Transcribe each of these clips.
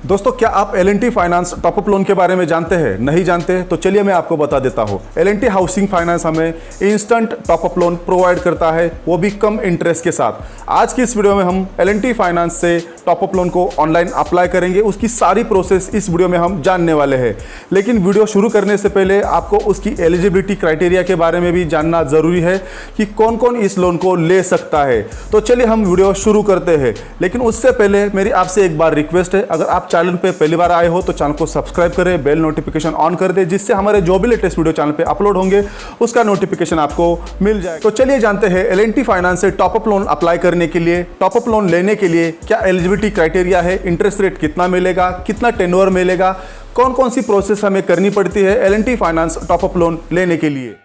दोस्तों, क्या आप L&T फाइनेंस टॉपअप लोन के बारे में जानते हैं? नहीं जानते तो चलिए मैं आपको बता देता हूँ। L&T हाउसिंग फाइनेंस हमें इंस्टेंट टॉपअप लोन प्रोवाइड करता है, वो भी कम इंटरेस्ट के साथ। आज की इस वीडियो में हम L&T फाइनेंस से टॉपअप लोन को ऑनलाइन अप्लाई करेंगे, उसकी सारी प्रोसेस इस वीडियो में हम जानने वाले हैं। लेकिन वीडियो शुरू करने से पहले आपको उसकी एलिजिबिलिटी क्राइटेरिया के बारे में भी जानना ज़रूरी है कि कौन कौन इस लोन को ले सकता है। तो चलिए हम वीडियो शुरू करते हैं। लेकिन उससे पहले मेरी आपसे एक बार रिक्वेस्ट है, अगर आप चैनल पे पहली बार आए हो तो चैनल को सब्सक्राइब करें, बेल नोटिफिकेशन ऑन कर दें, जिससे हमारे जो भी लेटेस्ट वीडियो चैनल पे अपलोड होंगे उसका नोटिफिकेशन आपको मिल जाए। तो चलिए जानते हैं L&T फाइनेंस से टॉपअप लोन अप्लाई करने के लिए, टॉपअप लोन लेने के लिए क्या एलिजिबिलिटी क्राइटेरिया है, इंटरेस्ट रेट कितना मिलेगा, कितना टेन्योर मिलेगा, कौन कौन सी प्रोसेस हमें करनी पड़ती है L&T फाइनेंस टॉपअप लोन लेने के लिए।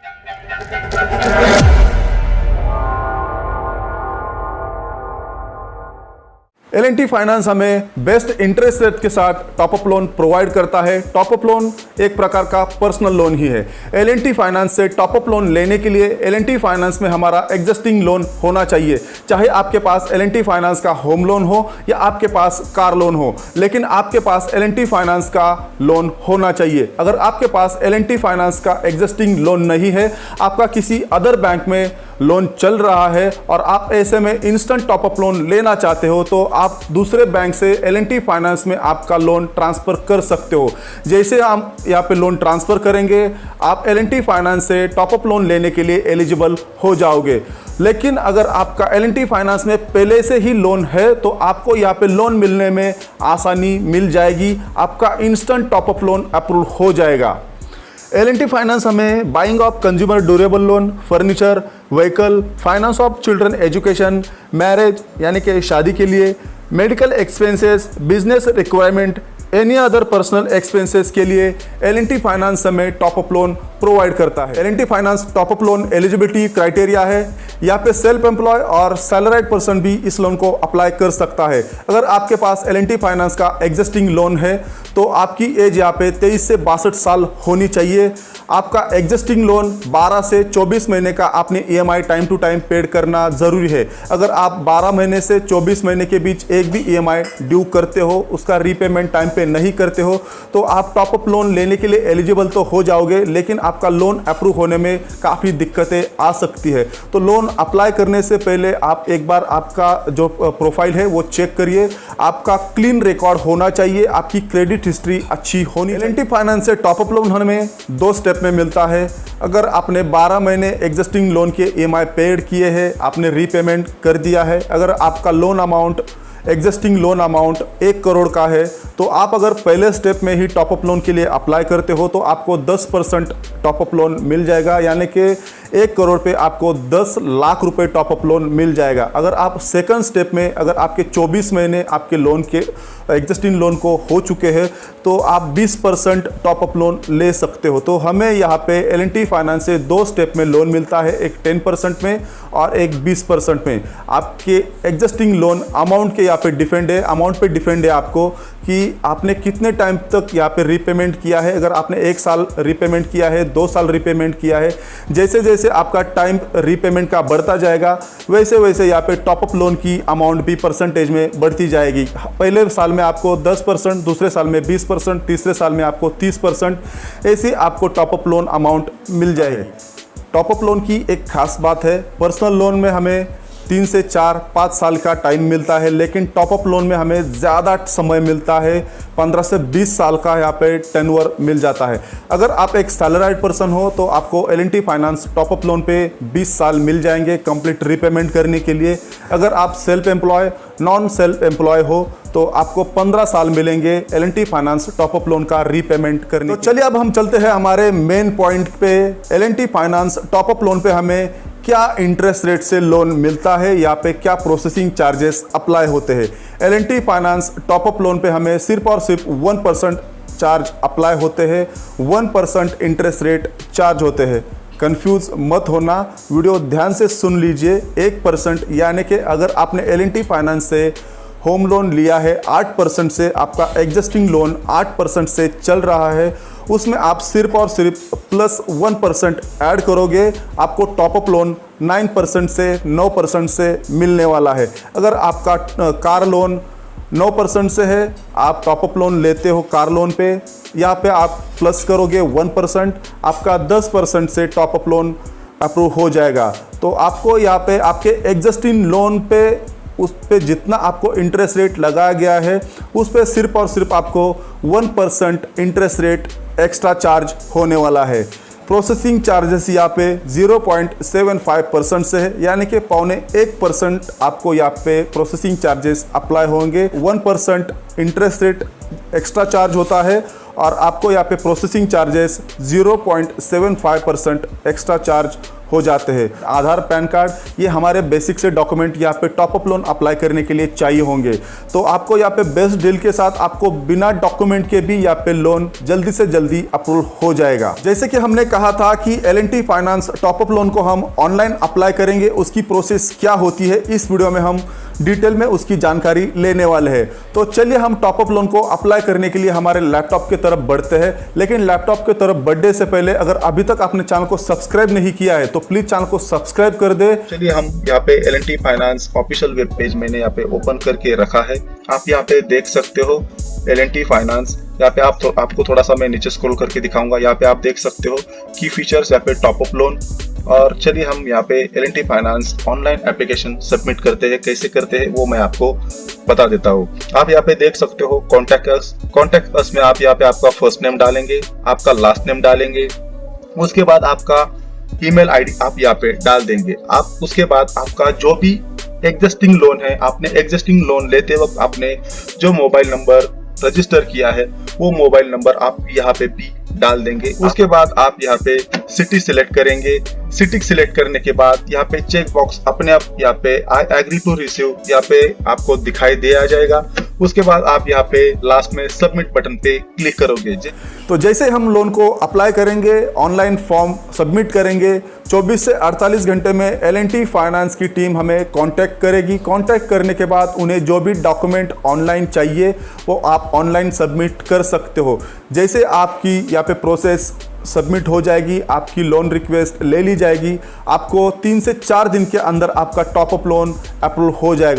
L&T फाइनेंस हमें बेस्ट इंटरेस्ट रेट के साथ टॉपअप लोन प्रोवाइड करता है। टॉपअप लोन एक प्रकार का पर्सनल लोन ही है। L&T फाइनेंस से टॉपअप लोन लेने के लिए L&T फाइनेंस में हमारा एग्जिस्टिंग लोन होना चाहिए, चाहे आपके पास L&T फाइनेंस का होम लोन हो या आपके पास कार लोन हो, लेकिन आपके पास L&T फाइनेंस का लोन होना चाहिए। अगर आपके पास L&T फाइनेंस का एग्जिस्टिंग लोन नहीं है, आपका किसी अदर बैंक में लोन चल रहा है और आप ऐसे में इंस्टेंट टॉपअप लोन लेना चाहते हो, तो आप दूसरे बैंक से L&T फाइनेंस में आपका लोन ट्रांसफ़र कर सकते हो। जैसे हम यहाँ पे लोन ट्रांसफ़र करेंगे, आप L&T फाइनेंस से टॉपअप लोन लेने के लिए एलिजिबल हो जाओगे। लेकिन अगर आपका L&T फाइनेंस में पहले से ही लोन है तो आपको यहाँ पे लोन मिलने में आसानी मिल जाएगी, आपका इंस्टेंट टॉपअप लोन अप्रूव हो जाएगा। L&T फाइनेंस हमें buying of consumer durable loan, furniture, vehicle, finance of children education, marriage यानी कि शादी के लिए, medical expenses, business requirement, any other personal expenses के लिए L&T फाइनेंस हमें टॉपअप लोन प्रोवाइड करता है। L&T finance top up loan eligibility criteria है, यहाँ पे सेल्फ एम्प्लॉय और सैलराइड पर्सन भी इस लोन को अप्लाई कर सकता है। अगर आपके पास L&T फाइनेंस का एग्जिस्टिंग लोन है तो आपकी एज यहाँ पे 23 से 62 साल होनी चाहिए। आपका एग्जिस्टिंग लोन 12 से 24 महीने का आपने EMI time to time paid करना ज़रूरी है। अगर आप 12 महीने से 24 महीने के बीच एक भी EMI ड्यू करते हो, उसका रीपेमेंट टाइम पे नहीं करते हो, तो आप टॉपअप लोन लेने के लिए एलिजिबल तो हो जाओगे, लेकिन आपका लोन अप्रूव होने में काफ़ी दिक्कतें आ सकती है। तो लोन अप्लाई करने से पहले आप एक बार आपका जो प्रोफाइल है वो चेक करिए। आपका क्लीन रिकॉर्ड होना चाहिए, आपकी क्रेडिट हिस्ट्री अच्छी होनी चाहिए। L&T फाइनेंस से टॉपअप लोन हमें 2 स्टेप में मिलता है। अगर आपने 12 महीने एग्जिस्टिंग लोन के EMI पेड किए हैं, आपने रीपेमेंट कर दिया है, अगर आपका loan amount existing loan amount 1 crore का है, तो आप अगर पहले स्टेप में ही टॉपअप लोन के लिए अप्लाई करते हो तो आपको 10% टॉपअप लोन मिल जाएगा, यानी कि 1 करोड़ पे आपको 10 लाख रुपए टॉपअप लोन मिल जाएगा। अगर आप सेकंड स्टेप में, अगर आपके 24 महीने आपके लोन के एग्जिस्टिंग लोन को हो चुके हैं, तो आप 20% टॉपअप लोन ले सकते हो। तो हमें यहाँ पे L&T फाइनेंस से 2 स्टेप में लोन मिलता है, एक 10% में और एक 20% में। आपके एग्जिस्टिंग लोन अमाउंट के यहाँ पे डिपेंड है, अमाउंट पे डिपेंड है आपको कि आपने कितने टाइम तक यहाँ पे रीपेमेंट किया है। अगर आपने 1 साल रीपेमेंट किया है, 2 साल रीपेमेंट किया है, जैसे जैसे आपका टाइम रीपेमेंट का बढ़ता जाएगा, वैसे वैसे यहाँ पे टॉपअप लोन की अमाउंट भी परसेंटेज में बढ़ती जाएगी। पहले साल में आपको 10%, दूसरे साल में 20%, तीसरे साल में आपको 30%, ऐसे आपको टॉपअप लोन अमाउंट मिल जाएगी। टॉपअप लोन की एक खास बात है, पर्सनल लोन में हमें 3 से 4-5 साल का टाइम मिलता है, लेकिन टॉपअप लोन में हमें ज़्यादा समय मिलता है, 15 से 20 साल का यहाँ पे टेन्योर मिल जाता है। अगर आप एक सैलराइड पर्सन हो तो आपको L&T फाइनेंस टॉपअप लोन पे 20 साल मिल जाएंगे कंप्लीट रीपेमेंट करने के लिए। अगर आप self employ, non self employ हो तो आपको 15 साल मिलेंगे L&T फाइनेंस टॉपअप लोन का रीपेमेंट करने। तो चलिए अब हम चलते हैं हमारे मेन पॉइंट पे। L&T फाइनेंस टॉपअप लोन पे हमें क्या इंटरेस्ट रेट से लोन मिलता है, यहाँ पे क्या प्रोसेसिंग चार्जेस अप्लाई होते हैं। L&T फाइनेंस टॉपअप लोन पे हमें सिर्फ और सिर्फ 1% चार्ज अप्लाई होते हैं, 1% इंटरेस्ट रेट चार्ज होते हैं। कंफ्यूज मत होना, वीडियो ध्यान से सुन लीजिए। 1% यानी कि अगर आपने L&T फाइनेंस से होम लोन लिया है 8% से, आपका एग्जिस्टिंग लोन 8% से चल रहा है, उसमें आप सिर्फ और सिर्फ प्लस 1% ऐड करोगे, आपको टॉपअप लोन 9% से 9% से मिलने वाला है। अगर आपका कार लोन 9% से है। आप टॉपअप लोन लेते हो कार लोन पे, यहाँ पे आप प्लस करोगे 1%, आपका 10% से टॉपअप लोन अप्रूव हो जाएगा। तो आपको यहाँ पे आपके एग्जिस्टिंग लोन पे उस पे जितना आपको इंटरेस्ट रेट लगाया गया है उस पे सिर्फ और सिर्फ आपको 1% इंटरेस्ट रेट एक्स्ट्रा चार्ज होने वाला है। प्रोसेसिंग चार्जेस यहाँ पे 0.75% से है, यानी कि 0.25% आपको यहाँ पे प्रोसेसिंग चार्जेस अप्लाई होंगे। 1% इंटरेस्ट रेट एक्स्ट्रा चार्ज होता है और आपको यहाँ पे प्रोसेसिंग चार्जेस 0.75% एक्स्ट्रा चार्ज हो जाते हैं। आधार, पैन कार्ड, ये हमारे बेसिक से डॉक्यूमेंट यहाँ पे टॉपअप लोन अप्लाई करने के लिए चाहिए होंगे। तो आपको यहाँ पे बेस्ट डील के साथ आपको बिना डॉक्यूमेंट के भी यहाँ पे लोन जल्दी से जल्दी अप्रूव हो जाएगा। जैसे कि हमने कहा था कि L&T फाइनेंस टॉपअप लोन को हम ऑनलाइन अप्लाई करेंगे, उसकी प्रोसेस क्या होती है, इस वीडियो में हम डिटेल में उसकी जानकारी लेने वाले हैं। तो चलिए हम टॉपअप लोन को अप्लाई करने के लिए हमारे लैपटॉप की तरफ बढ़ते हैं। लेकिन लैपटॉप की तरफ बढ़ने से पहले अगर अभी तक आपने चैनल को सब्सक्राइब नहीं किया है तो प्लीज चैनल को सब्सक्राइब कर दे। चलिए हम यहाँ पे L&T finance official web page मैंने यहाँ पे ओपन करके रखा है। आप यहाँ पे देख सकते हो L&T फाइनेंस। यहाँ पे आपको थोड़ा सा मैं नीचे स्क्रॉल करके दिखाऊंगा। यहाँ पे आप देख सकते हो की फीचर्स, यहाँ पे टॉपअप लोन। और चलिए हम यहाँ पे L&T finance online application submit करते हैं। कैसे करते हैं वो मैं आपको बता देता हूँ। आप यहाँ पे देख सकते हो कॉन्टैक्ट अस में आप यहाँ पे आपका फर्स्ट नेम डालेंगे, आपका लास्ट नेम डालेंगे, उसके बाद आपका ईमेल आईडी आप यहाँ पे डाल देंगे। आप उसके बाद आपका जो भी एग्जिस्टिंग लोन है, आपने एग्जिस्टिंग लोन लेते वक्त आपने जो मोबाइल नंबर रजिस्टर किया है वो मोबाइल नंबर आप यहाँ पे भी डाल देंगे। उसके बाद आप यहाँ पे सिटी सिलेक्ट करेंगे। सिटी सिलेक्ट करने के बाद यहाँ पे चेक बॉक्स अपने आप यहाँ पे आई एग्री टू रिसीव यहाँ पे आपको दिखाई दे आ जाएगा। उसके बाद आप यहाँ पे लास्ट में सबमिट बटन पे क्लिक करोगे। तो जैसे हम लोन को अप्लाई करेंगे, ऑनलाइन फॉर्म सबमिट करेंगे, 24 से 48 घंटे में L&T फाइनेंस की टीम हमें कांटेक्ट करेगी। कांटेक्ट करने के बाद उन्हें जो भी डॉक्यूमेंट ऑनलाइन चाहिए वो आप ऑनलाइन सबमिट कर सकते हो। जैसे आपकी यहाँ पे प्रोसेस सबमिट हो जाएगी, आपकी लोन रिक्वेस्ट ले ली जाएगी, आपको 3 से 4 दिन के अंदर आपका टॉपअप लोन अप्रूव हो जाएगा।